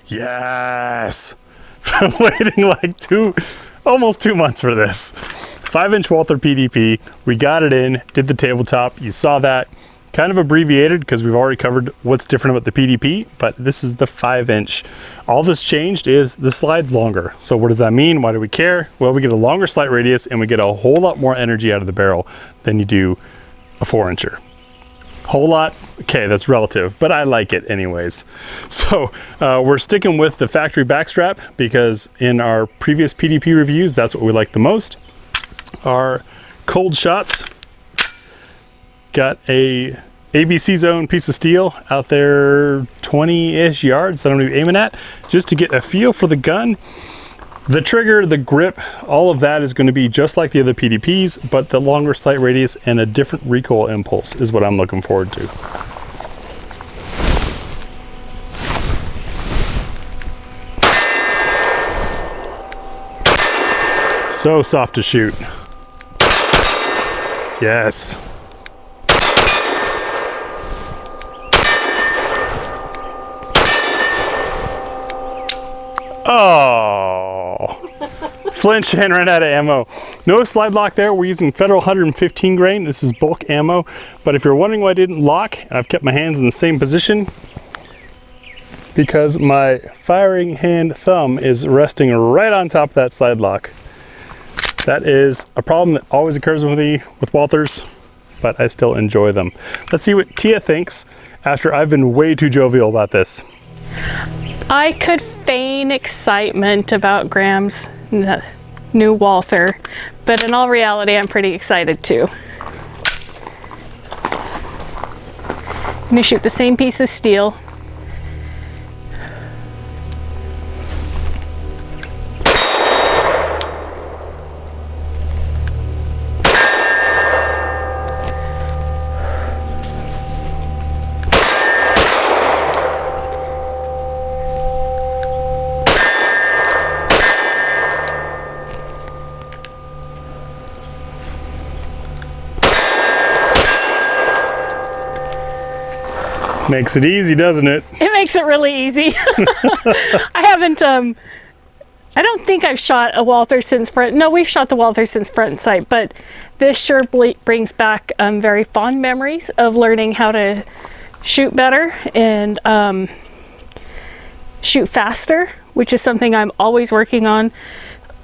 Yes! I'm waiting like almost 2 months for this. 5-inch Walther PDP. We got it in, did the tabletop. You saw that. Kind of abbreviated because we've already covered what's different about the PDP, but this is the 5-inch. All this changed is the slide's longer. So what does that mean? Why do we care? Well, we get a longer slide radius and we get a whole lot more energy out of the barrel than you do a 4-incher. Whole lot, okay, that's relative, but I like it anyways. So we're sticking with the factory backstrap because in our previous PDP reviews, that's what we like the most. Our cold shots got a ABC zone piece of steel out there 20-ish yards that I'm gonna be aiming at just to get a feel for the gun. The trigger, the grip, all of that is going to be just like the other PDPs, but the longer sight radius and a different recoil impulse is what I'm looking forward to. So soft to shoot. Yes. Oh, flinch and ran out of ammo. No slide lock there. We're using Federal 115 grain. This is bulk ammo. But if you're wondering why I didn't lock, and I've kept my hands in the same position, because my firing hand thumb is resting right on top of that slide lock. That is a problem that always occurs with me with Walthers, but I still enjoy them. Let's see what Tia thinks after I've been way too jovial about this. I could feign excitement about Graham's new Walther, but in all reality, I'm pretty excited too. I'm gonna shoot the same piece of steel. Makes it easy, doesn't it? It makes it really easy. I don't think I've shot a Walther since front. No, we've shot the Walther since front sight, but this sure brings back very fond memories of learning how to shoot better and shoot faster, which is something I'm always working on.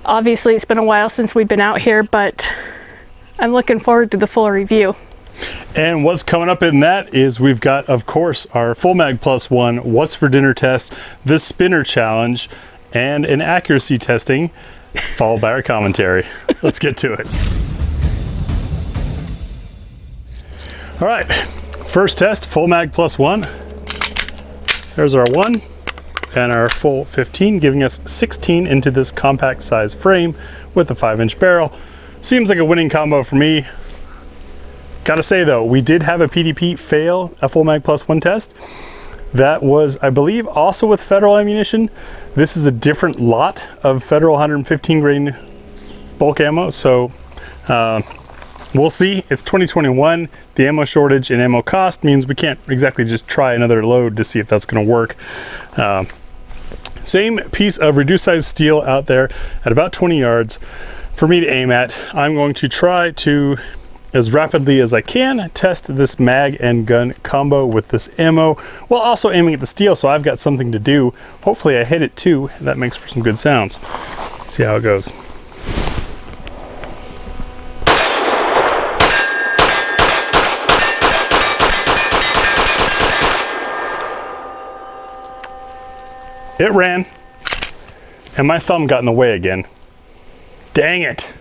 Obviously, it's been a while since we've been out here, but I'm looking forward to the full review. And what's coming up in that is we've got, of course, our Full Mag +1 What's for Dinner test, the Spinner Challenge, and an accuracy testing, followed by our commentary. Let's get to it. All right, first test, Full Mag +1. There's our 1 and our full 15, giving us 16 into this compact size frame with a 5-inch barrel. Seems like a winning combo for me. Gotta say though, we did have a PDP fail a Full Mag +1 test. That was, I believe, also with Federal ammunition. This is a different lot of Federal 115 grain bulk ammo, so we'll see. It's 2021. The ammo shortage and ammo cost means we can't exactly just try another load to see if that's gonna work. Same piece of reduced size steel out there at about 20 yards for me to aim at. I'm going to try to, as rapidly as I can, test this mag and gun combo with this ammo while also aiming at the steel, so I've got something to do. Hopefully I hit it too. That makes for some good sounds. See how it goes. It ran, and my thumb got in the way again. Dang it.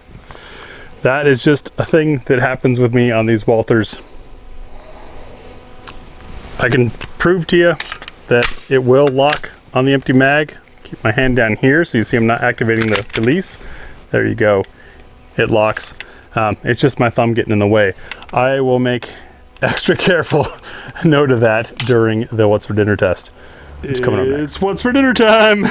That is just a thing that happens with me on these Walthers. I can prove to you that it will lock on the empty mag. Keep my hand down here so you see I'm not activating the release. There you go. It locks. It's just my thumb getting in the way. I will make extra careful note of that during the What's for Dinner test. It's coming up next. It's What's for Dinner time.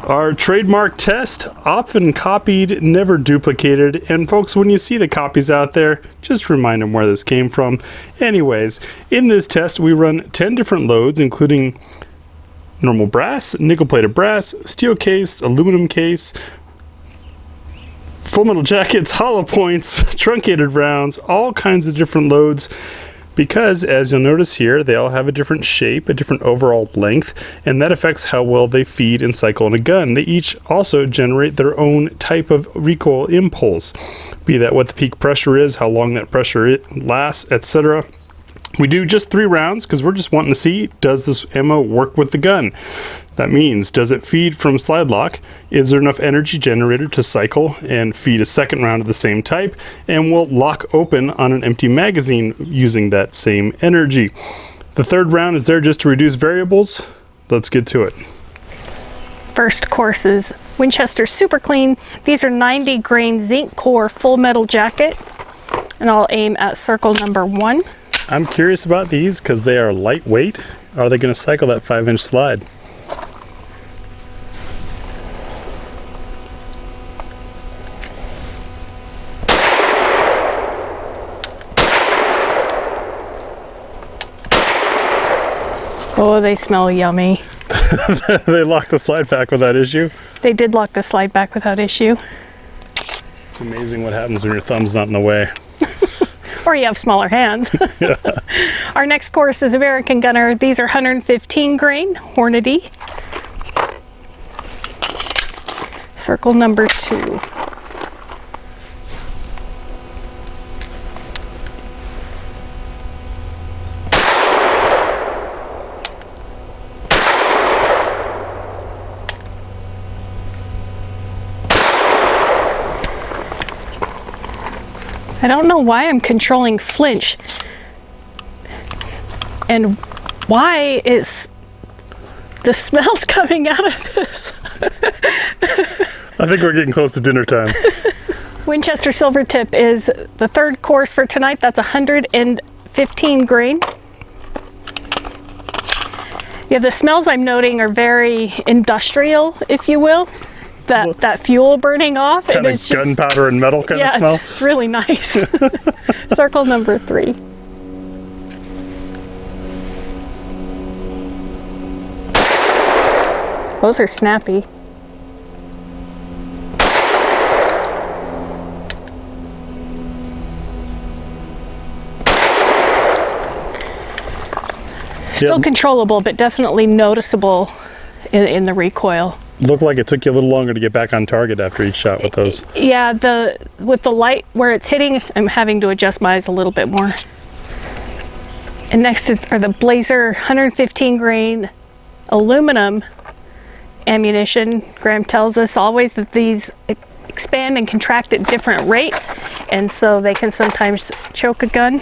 Our trademark test, often copied, never duplicated. And folks, when you see the copies out there, just remind them where this came from. Anyways, in this test, we run 10 different loads, including normal brass, nickel-plated brass, steel case, aluminum case, full metal jackets, hollow points, truncated rounds, all kinds of different loads, because as you'll notice here, they all have a different shape, a different overall length, and that affects how well they feed and cycle in a gun. They each also generate their own type of recoil impulse, be that what the peak pressure is, how long that pressure lasts, etc. We do just 3 rounds because we're just wanting to see, does this ammo work with the gun? That means, does it feed from slide lock? Is there enough energy generated to cycle and feed a second round of the same type? And will lock open on an empty magazine using that same energy? The 3rd round is there just to reduce variables. Let's get to it. First course is Winchester Super Clean. These are 90 grain zinc core full metal jacket, and I'll aim at circle number 1. I'm curious about these because they are lightweight. Are they going to cycle that 5-inch slide? Oh, they smell yummy. They locked the slide back without issue. They did lock the slide back without issue. It's amazing what happens when your thumb's not in the way. Or you have smaller hands. Yeah. Our next course is American Gunner. These are 115 grain, Hornady. Circle number 2. I don't know why I'm controlling flinch and why is the smells coming out of this. I think we're getting close to dinner time. Winchester Silvertip is the 3rd course for tonight. That's 115 grain. Yeah, the smells I'm noting are very industrial, if you will. That fuel burning off. Kind of gunpowder and metal kind of smell. Yeah, it's really nice. Circle number 3. Those are snappy. Still controllable, but definitely noticeable in the recoil. Looked like it took you a little longer to get back on target after each shot with those. Yeah, with the light where it's hitting, I'm having to adjust my eyes a little bit more. And next are the Blazer 115 grain aluminum ammunition. Graham tells us always that these expand and contract at different rates, and so they can sometimes choke a gun.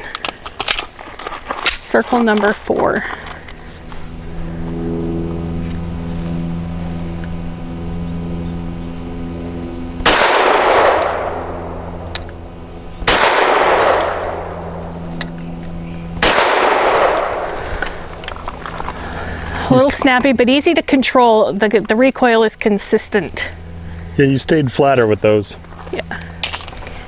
Circle number 4. A little snappy, but easy to control. The recoil is consistent. Yeah, you stayed flatter with those. Yeah.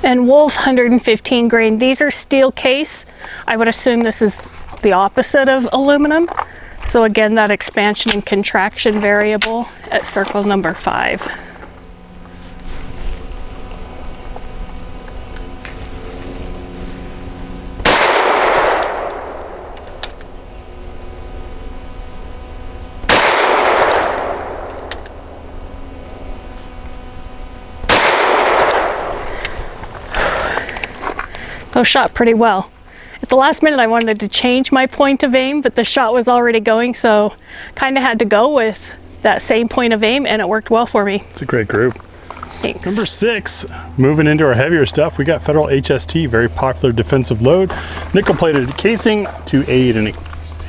And Wolf 115 grain. These are steel case. I would assume this is the opposite of aluminum. So again, that expansion and contraction variable at circle number 5. Those shot pretty well. At the last minute I wanted to change my point of aim, but the shot was already going, so kind of had to go with that same point of aim, and it worked well for me. It's a great group. Thanks. Number 6, moving into our heavier stuff, we got Federal HST, very popular defensive load, nickel-plated casing to aid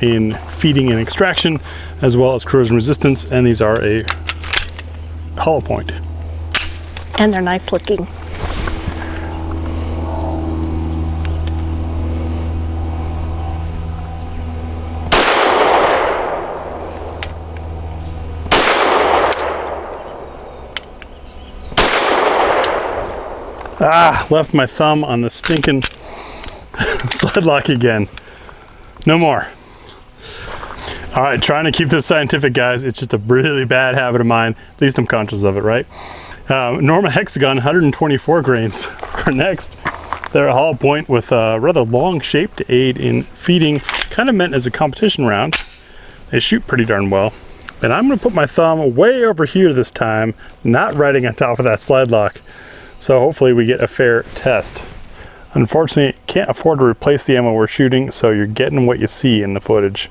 in feeding and extraction, as well as corrosion resistance, and these are a hollow point. And they're nice looking. Ah, left my thumb on the stinking slide lock again. No more. All right, trying to keep this scientific, guys. It's just a really bad habit of mine. At least I'm conscious of it, right? Norma hexagon, 124 grains are next. They're a hollow point with a rather long shape to aid in feeding, kind of meant as a competition round. They shoot pretty darn well. And I'm gonna put my thumb way over here this time, not riding on top of that slide lock. So hopefully we get a fair test. Unfortunately, can't afford to replace the ammo we're shooting, so you're getting what you see in the footage.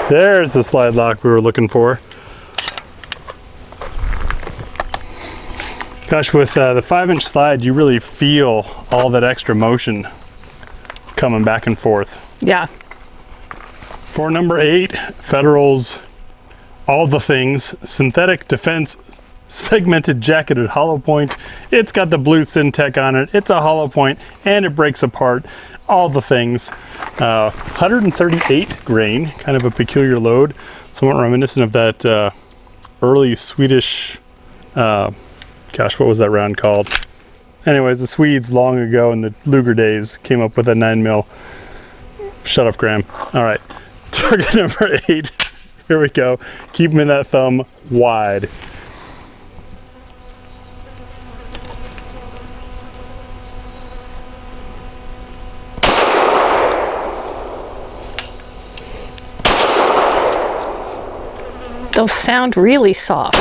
There's the slide lock we were looking for. Gosh, with the 5-inch slide, you really feel all that extra motion coming back and forth. Yeah. For number 8, Federal's All the Things, synthetic defense segmented jacketed hollow point. It's got the blue Syntech on it. It's a hollow point and it breaks apart. All the things. 138 grain, kind of a peculiar load, somewhat reminiscent of that early Swedish, gosh, what was that round called? Anyways, the Swedes long ago in the Luger days came up with a 9mm. Shut up, Graham. All right, target number 8. Here we go. Keeping that thumb wide. Those sound really soft.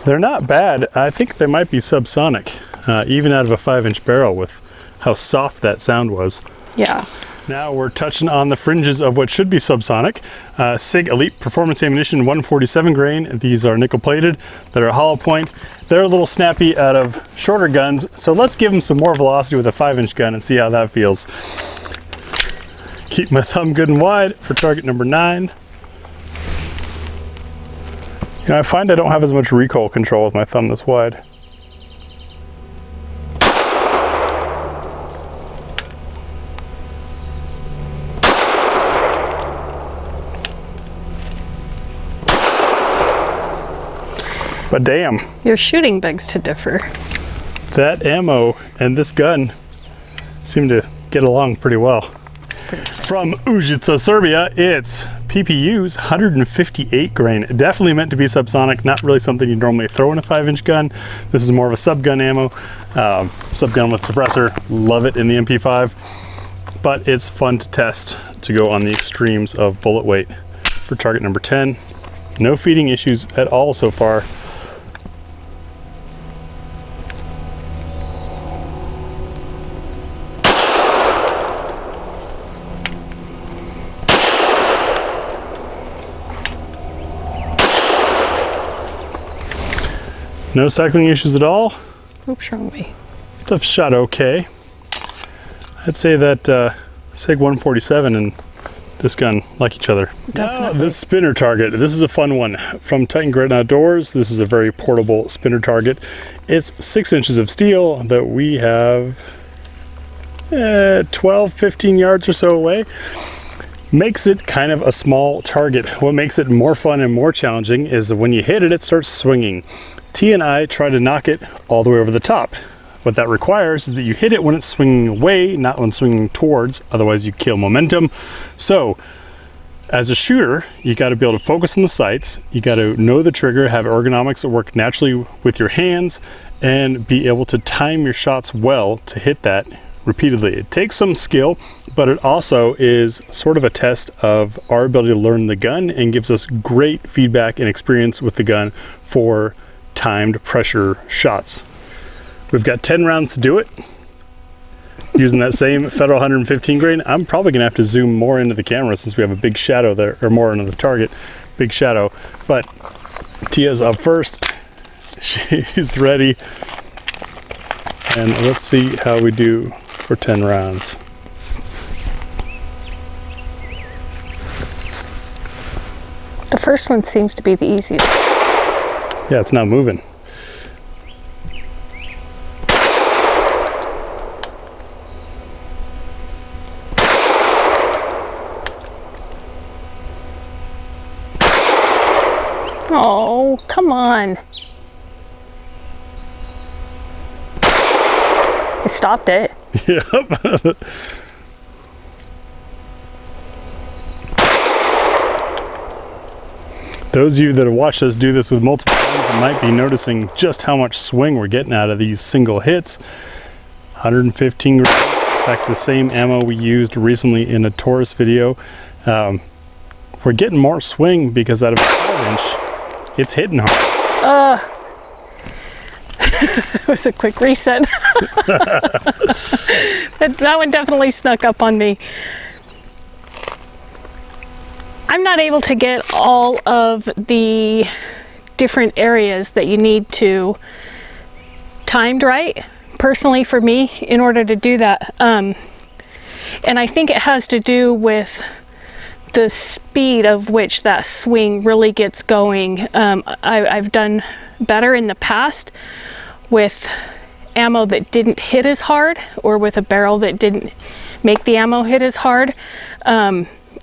They're not bad. I think they might be subsonic, even out of a 5-inch barrel with how soft that sound was. Yeah. Now we're touching on the fringes of what should be subsonic. SIG Elite Performance Ammunition, 147 grain. These are nickel plated that are hollow point. They're a little snappy out of shorter guns, so let's give them some more velocity with a 5-inch gun and see how that feels. Keep my thumb good and wide for target number 9. You know, I find I don't have as much recoil control with my thumb this wide. But damn. Your shooting begs to differ. That ammo and this gun seem to get along pretty well. From Užice, Serbia, it's PPU's 158 grain. Definitely meant to be subsonic, not really something you normally throw in a 5-inch gun. This is more of a subgun ammo, subgun with suppressor. Love it in the MP5, but it's fun to test to go on the extremes of bullet weight. For target number 10, no feeding issues at all so far. No cycling issues at all. Oops, wrong way. Stuff shot okay. I'd say that SIG 147 and this gun like each other. Now, this spinner target. This is a fun one. From Titan Grit Outdoors, this is a very portable spinner target. It's 6 inches of steel that we have 12, 15 yards or so away. Makes it kind of a small target. What makes it more fun and more challenging is that when you hit it, it starts swinging. T and I try to knock it all the way over the top. What that requires is that you hit it when it's swinging away, not when swinging towards, otherwise you kill momentum. So, as a shooter, you got to be able to focus on the sights, you got to know the trigger, have ergonomics that work naturally with your hands, and be able to time your shots well to hit that repeatedly. It takes some skill, but it also is sort of a test of our ability to learn the gun and gives us great feedback and experience with the gun for timed pressure shots. We've got 10 rounds to do it using that same Federal 115 grain. I'm probably gonna have to zoom more into the camera since we have a big shadow there, or more into the target, big shadow. But Tia's up first, she's ready, and let's see how we do for 10 rounds. The first one seems to be the easiest. Yeah, it's not moving. Oh, come on. I stopped it. Yep. Those of you that have watched us do this with multiple guns might be noticing just how much swing we're getting out of these single hits. 115 grain. In fact, the same ammo we used recently in a Taurus video. We're getting more swing because out of a 5-inch, it's hitting hard. It was a quick reset. That one definitely snuck up on me. I'm not able to get all of the different areas that you need to timed right, personally for me, in order to do that. And I think it has to do with the speed of which that swing really gets going. I've done better in the past with ammo that didn't hit as hard, or with a barrel that didn't make the ammo hit as hard.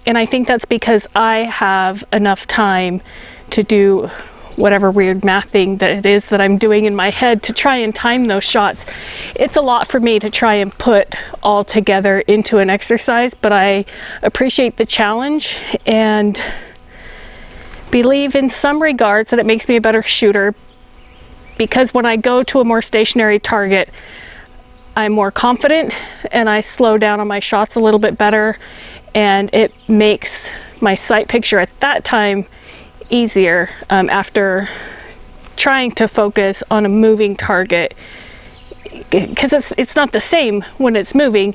And I think that's because I have enough time to do whatever weird math thing that it is that I'm doing in my head to try and time those shots. It's a lot for me to try and put all together into an exercise, but I appreciate the challenge and believe in some regards that it makes me a better shooter, because when I go to a more stationary target, I'm more confident and I slow down on my shots a little bit better, and it makes my sight picture at that time easier after trying to focus on a moving target, because it's not the same when it's moving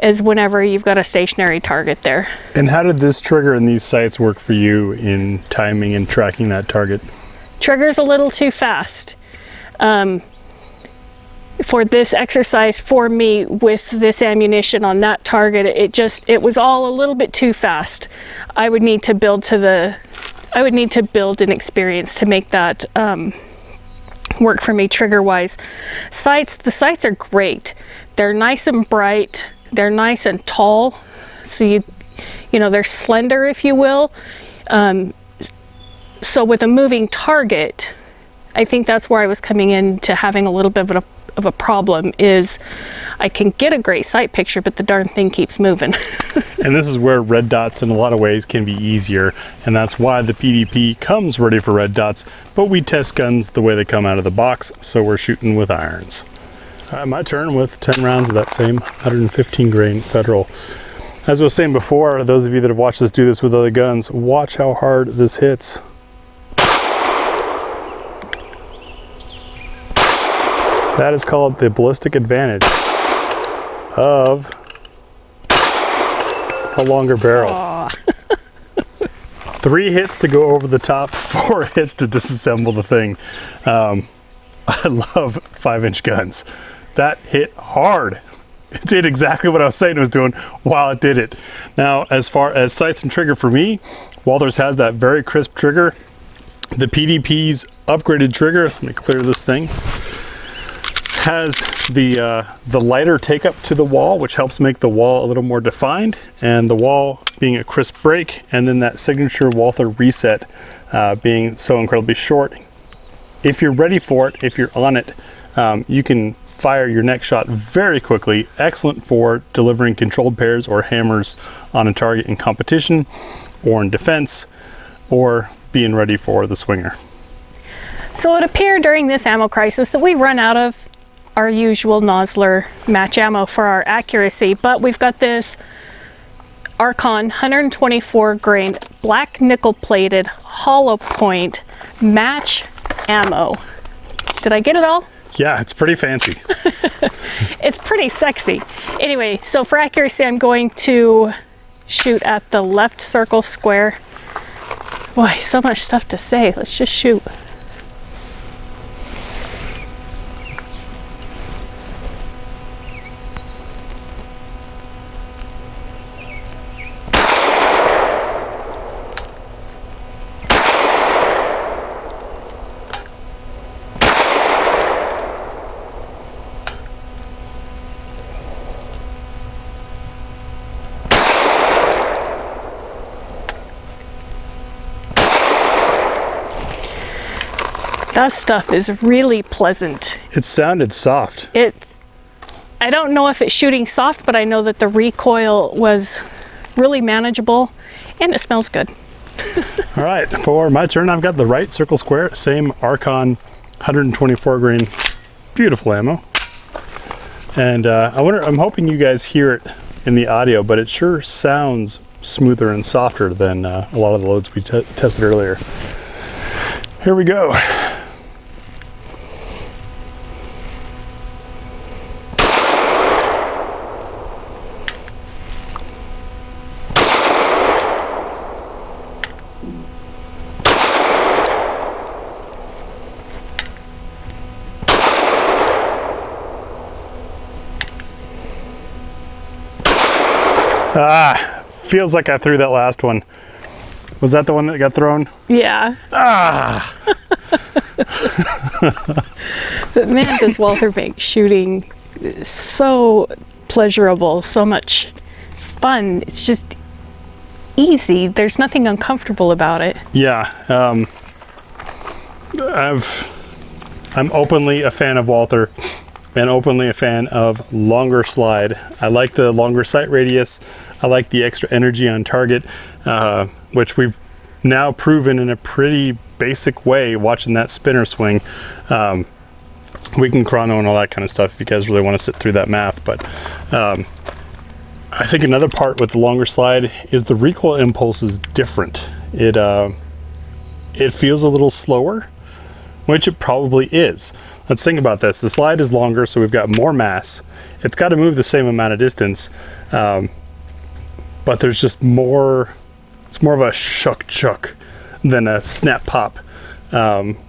as whenever you've got a stationary target there. And how did this trigger and these sights work for you in timing and tracking that target? Trigger's a little too fast. For this exercise, for me, with this ammunition on that target, it was all a little bit too fast. I would need to build an experience to make that work for me trigger wise. The sights are great. They're nice and bright. They're nice and tall. So you know, they're slender, if you will. So with a moving target, I think that's where I was coming into having a little bit of a problem, is I can get a great sight picture, but the darn thing keeps moving. And this is where red dots in a lot of ways can be easier, and that's why the PDP comes ready for red dots, but we test guns the way they come out of the box, so we're shooting with irons. My turn with 10 rounds of that same 115 grain Federal. As I was saying before, those of you that have watched us do this with other guns, watch how hard this hits. That is called the ballistic advantage of a longer barrel. 3 hits to go over the top, 4 hits to disassemble the thing. I love 5-inch guns. That hit hard. It did exactly what I was saying it was doing while it did it. Now, as far as sights and trigger for me, Walther's has that very crisp trigger. The PDP's upgraded trigger, let me clear this thing, has the lighter take up to the wall, which helps make the wall a little more defined, and the wall being a crisp break, and then that signature Walther reset being so incredibly short. If you're ready for it, if you're on it, you can fire your next shot very quickly. Excellent for delivering controlled pairs or hammers on a target in competition or in defense, or being ready for the swinger. So it appeared during this ammo crisis that we run out of our usual Nosler match ammo for our accuracy, but we've got this Archon 124 grain black nickel plated hollow point match ammo. Did I get it all? Yeah, it's pretty fancy. It's pretty sexy. Anyway, so for accuracy, I'm going to shoot at the left circle square. Boy, so much stuff to say. Let's just shoot. That stuff is really pleasant. It sounded soft. I don't know if it's shooting soft, but I know that the recoil was really manageable and it smells good. All right, for my turn, I've got the right circle square, same Archon 124 grain, beautiful ammo. And I'm hoping you guys hear it in the audio, but it sure sounds smoother and softer than a lot of the loads we tested earlier. Here we go. Ah, feels like I threw that last one. Was that the one that got thrown? Yeah. Ah! But man, does Walther make shooting so pleasurable, so much fun. It's just easy. There's nothing uncomfortable about it. Yeah. I'm openly a fan of Walther and openly a fan of longer slide. I like the longer sight radius. I like the extra energy on target, which we've now proven in a pretty basic way watching that spinner swing. We can chrono and all that kind of stuff if you guys really want to sit through that math, but I think another part with the longer slide is the recoil impulse is different. It feels a little slower, which it probably is. Let's think about this. The slide is longer, so we've got more mass. It's got to move the same amount of distance, but there's just more, it's more of a shuck than a snap pop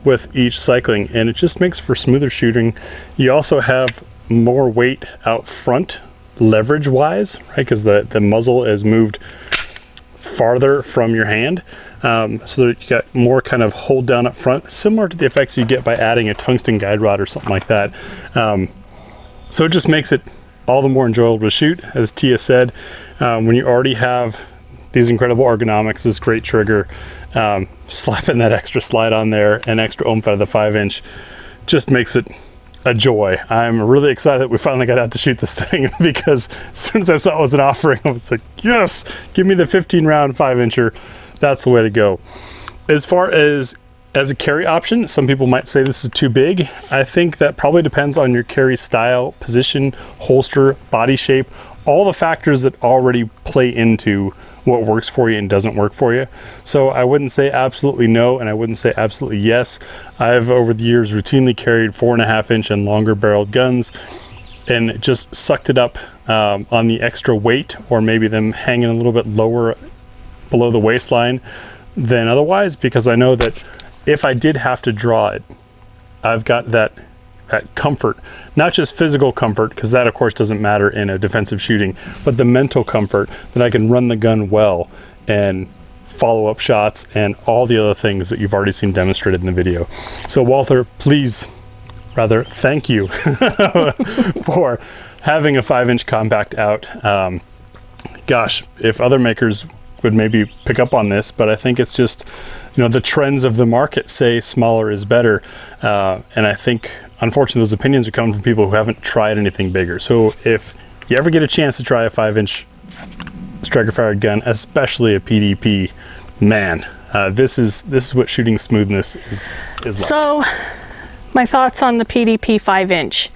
with each cycling, and it just makes for smoother shooting. You also have more weight out front, leverage wise, right? Because the muzzle is moved farther from your hand. So that you got more kind of hold down up front, similar to the effects you get by adding a tungsten guide rod or something like that. So it just makes it all the more enjoyable to shoot. As Tia said, when you already have these incredible ergonomics, this great trigger, slapping that extra slide on there and extra oomph out of the 5-inch just makes it a joy. I'm really excited that we finally got out to shoot this thing, because as soon as I saw it was an offering, I was like, yes, give me the 15 round 5-incher. That's the way to go. As far as a carry option, some people might say this is too big. I think that probably depends on your carry style, position, holster, body shape, all the factors that already play into what works for you and doesn't work for you. So I wouldn't say absolutely no, and I wouldn't say absolutely yes. I've over the years routinely carried 4.5-inch and longer barreled guns and just sucked it up on the extra weight, or maybe them hanging a little bit lower below the waistline than otherwise, because I know that if I did have to draw it, I've got that comfort, not just physical comfort, because that of course doesn't matter in a defensive shooting, but the mental comfort that I can run the gun well and follow up shots and all the other things that you've already seen demonstrated in the video. So Walther, thank you for having a 5-inch compact out. Gosh, if other makers would maybe pick up on this, but I think it's just, the trends of the market say smaller is better, and I think unfortunately those opinions are coming from people who haven't tried anything bigger. So if you ever get a chance to try a 5-inch striker fired gun, especially a PDP, man, this is what shooting smoothness is like. So my thoughts on the PDP 5-inch.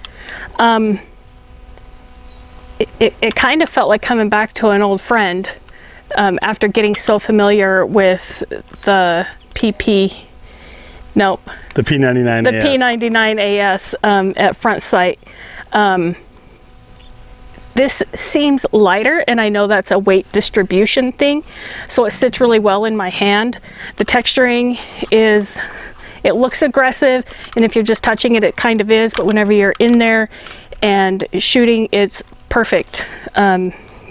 It kind of felt like coming back to an old friend. After getting so familiar with the PP, the P99 AS. P99 AS at front sight. This seems lighter, and I know that's a weight distribution thing, so it sits really well in my hand. The texturing it looks aggressive, and if you're just touching it, it kind of is, but whenever you're in there and shooting, it's perfect.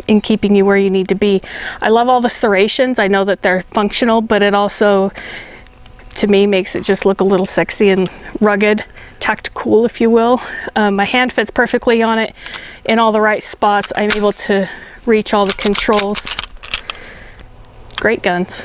In keeping you where you need to be. I love all the serrations. I know that they're functional, but it also, to me, makes it just look a little sexy and rugged, tucked cool, if you will. My hand fits perfectly on it in all the right spots. I'm able to reach all the controls. Great guns.